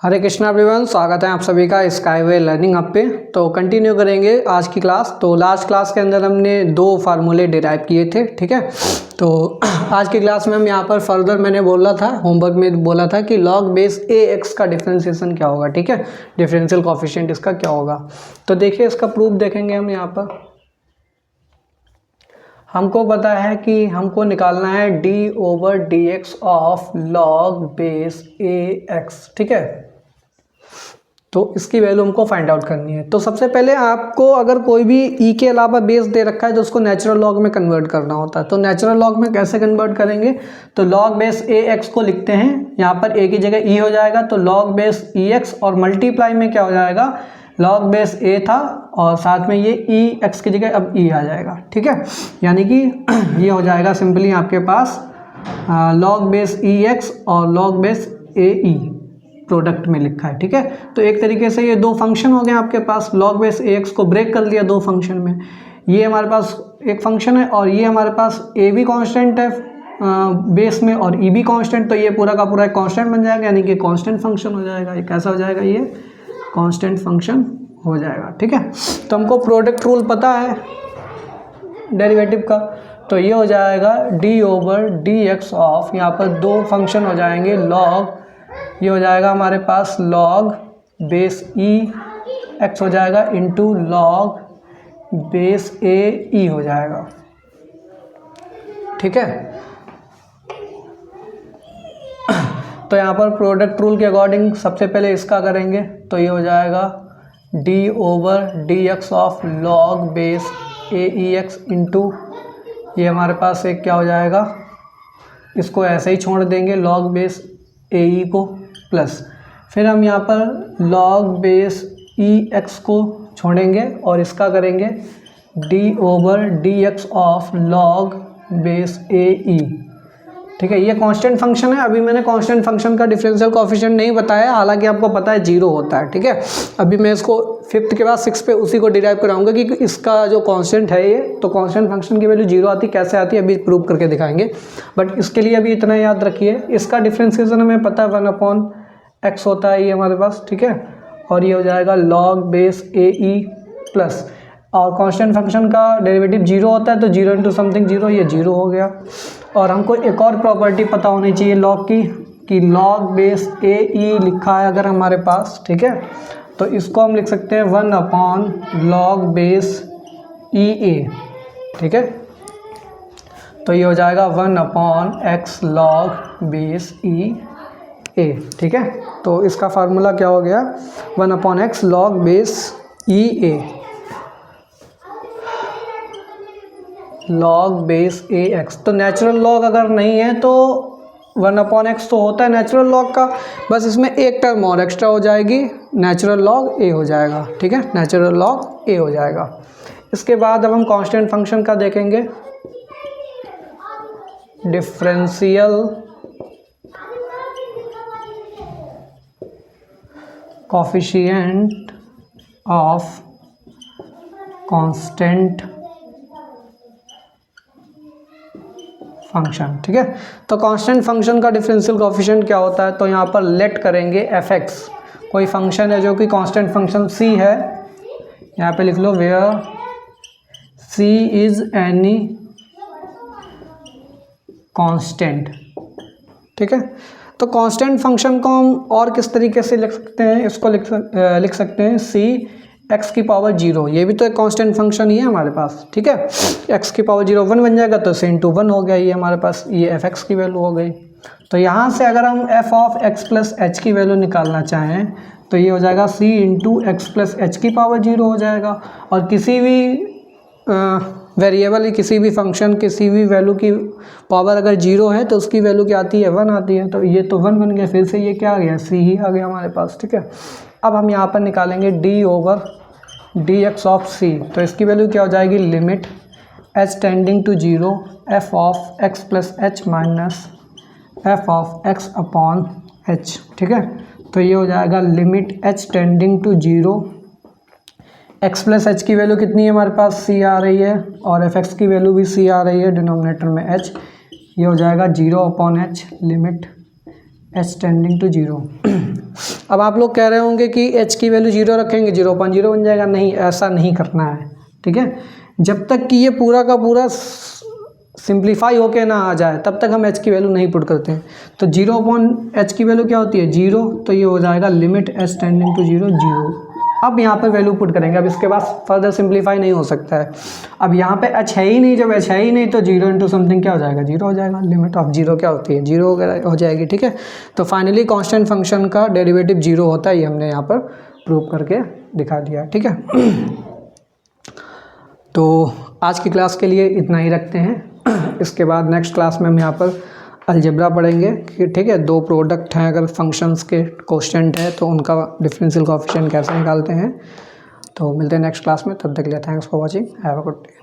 हरे Krishna everyone, स्वागत है आप सभी का स्काईवे लर्निंग हब पे। तो कंटिन्यू करेंगे आज की क्लास। तो लास्ट क्लास के अंदर हमने दो फार्मूले डिराइव किए थे, ठीक है। तो आज की क्लास में हम यहाँ पर फर्दर मैंने बोला था, होमवर्क में बोला था कि लॉग बेस ए एक्स का डिफरेंशिएशन क्या होगा, ठीक है, डिफरेंशियल कोफिशिएंट इसका क्या होगा। तो देखिए इसका प्रूफ देखेंगे हम यहाँ पर। हमको पता है कि हमको निकालना है D over d x of log base A x, ठीक है। तो इसकी वैल्यू हमको फाइंड आउट करनी है। तो सबसे पहले आपको अगर कोई भी ई के अलावा बेस दे रखा है तो उसको नेचुरल लॉग में कन्वर्ट करना होता है। तो नेचुरल लॉग में कैसे कन्वर्ट करेंगे, तो लॉग बेस ए एक्स को लिखते हैं, यहाँ पर ए की जगह ई हो जाएगा, तो लॉग बेस ई एक्स, और मल्टीप्लाई में क्या हो जाएगा, लॉग बेस ए था और साथ में ये ई एक्स की जगह अब ई आ जाएगा, ठीक है। यानी कि ये हो जाएगा सिंपली आपके पास लॉग बेस ई एक्स और log base a E product में लिखा है, ठीक है। तो एक तरीके से ये दो फंक्शन हो गए आपके पास। लॉग बेस ए एक्स को ब्रेक कर दिया दो फंक्शन में। ये हमारे पास एक फंक्शन है और ये हमारे पास ए भी कांस्टेंट है बेस में और ई भी कांस्टेंट, तो ये पूरा का पूरा एक कांस्टेंट बन जाएगा, यानी कि कांस्टेंट फंक्शन हो जाएगा। ये कैसा हो जाएगा, ये कांस्टेंट फंक्शन हो जाएगा, ठीक है। तो हमको प्रोडक्ट रूल पता है डेरिवेटिव का, तो ये हो जाएगा D over d x of, यहाँ पर दो फंक्शन हो जाएंगे लॉग, ये हो जाएगा हमारे पास लॉग बेस ई एक्स हो जाएगा इंटू लॉग बेस ए ई हो जाएगा, ठीक है। तो यहाँ पर प्रोडक्ट रूल के अकॉर्डिंग सबसे पहले इसका करेंगे, तो ये हो जाएगा D over d x of log base a E x into, ये हमारे पास एक क्या हो जाएगा, इसको ऐसे ही छोड़ देंगे लॉग बेस ए ई को, प्लस फिर हम यहाँ पर लॉग बेस ई एक्स को छोड़ेंगे और इसका करेंगे d over d x of log base a e, ठीक है। ये कांस्टेंट फंक्शन है। अभी मैंने कांस्टेंट फंक्शन का डिफरेंशियल कोएफिशिएंट नहीं बताया, हालांकि आपको पता है जीरो होता है, ठीक है। अभी मैं इसको फिफ्थ के बाद सिक्स पे उसी को डिराइव कराऊंगा कि इसका जो कांस्टेंट है ये, तो कांस्टेंट फंक्शन की वैल्यू जीरो आती कैसे आती है अभी प्रूव करके दिखाएंगे। बट इसके लिए अभी इतना याद रखिए, इसका डिफरेंशिएशन हमें पता है 1/x होता है ये हमारे पास, ठीक है। और ये हो जाएगा log base a E plus, और कांस्टेंट फंक्शन का डेरिवेटिव जीरो होता है, तो जीरो इंटू समथिंग जीरो, ये जीरो हो गया। और हमको एक और प्रॉपर्टी पता होनी चाहिए लॉग की, कि लॉग बेस ए ई लिखा है अगर हमारे पास, ठीक है, तो इसको हम लिख सकते हैं 1/log बेस ई ए, ठीक है। तो ये हो जाएगा 1/x log बेस ई ए, ठीक है। तो इसका फार्मूला क्या हो गया, 1/x log बेस ई ए, लॉग बेस ए एक्स। तो नेचुरल लॉग अगर नहीं है तो 1/x तो होता है नेचुरल लॉग का, बस इसमें एक टर्म और एक्स्ट्रा हो जाएगी, नेचुरल लॉग ए हो जाएगा, ठीक है, नेचुरल लॉग ए हो जाएगा। इसके बाद अब हम कांस्टेंट फंक्शन का देखेंगे, differential coefficient of constant function, ठीक है। तो कांस्टेंट फंक्शन का डिफरेंशियल कोएफिशिएंट क्या होता है, तो यहाँ पर लेट करेंगे एफ एक्स, कोई फंक्शन है जो कि कांस्टेंट फंक्शन सी है, यहाँ पे लिख लो where c is any constant, ठीक है। तो कांस्टेंट फंक्शन को हम और किस तरीके से लिख सकते हैं, इसको लिख सकते हैं सी एक्स की पावर जीरो, ये भी तो एक कांस्टेंट फंक्शन ही है हमारे पास, ठीक है। एक्स की पावर जीरो 1 बन जाएगा, तो सी इंटू 1 हो गया ये हमारे पास, ये एफ एक्स की वैल्यू हो गई। तो यहाँ से अगर हम F of x plus h की वैल्यू निकालना चाहें तो ये हो जाएगा सी इंटू एक्स प्लस एच की पावर जीरो हो जाएगा। और किसी भी वेरिएबल, किसी भी फंक्शन, किसी भी वैल्यू की पावर अगर जीरो है तो उसकी वैल्यू क्या आती है, 1 आती है। तो ये तो 1 बन गया, फिर से ये क्या आ गया, सी ही आ गया हमारे पास, ठीक है। अब हम यहाँ पर निकालेंगे d over d x of c, तो इसकी वैल्यू क्या हो जाएगी, limit h tending to zero f of x plus h minus f of x upon h, ठीक है। तो ये हो जाएगा limit h tending to zero, x plus h की वैल्यू कितनी है हमारे पास, सी आ रही है, और एफ एक्स की वैल्यू भी सी आ रही है, डिनोमिनेटर में एच, ये हो जाएगा 0/h limit h tending to 0। अब आप लोग कह रहे होंगे कि h की वैल्यू 0 रखेंगे 0.0 बन जाएगा। नहीं, ऐसा नहीं करना है, ठीक है। जब तक कि ये पूरा का पूरा सिंप्लीफाई होके ना आ जाए तब तक हम h की वैल्यू नहीं पुट करते हैं। तो 0/h की वैल्यू क्या होती है 0, तो ये हो जाएगा लिमिट h टेंडिंग टू 0 0। अब यहाँ पे वैल्यू पुट करेंगे। अब इसके बाद फर्दर सिंप्लीफाई नहीं हो सकता है। अब यहाँ पे h है ही नहीं, जब h है ही नहीं तो 0 इंटू समथिंग क्या हो जाएगा 0 हो जाएगा। लिमिट ऑफ 0 क्या होती है 0 वगैरह हो जाएगी, ठीक है। तो फाइनली कांस्टेंट फंक्शन का डेरिवेटिव 0 होता है, ये हमने यहाँ पर प्रूव करके दिखा दिया, ठीक है। तो आज की क्लास के लिए इतना ही रखते हैं। इसके बाद नेक्स्ट क्लास में हम यहाँ पर अलजेब्रा पढ़ेंगे कि ठीक है, दो प्रोडक्ट हैं अगर फंक्शंस के कोएफिशिएंट है तो उनका डिफरेंशियल कोएफिशिएंट कैसे निकालते हैं। तो मिलते हैं नेक्स्ट क्लास में, तब तक के लिए thanks for watching, have a good day.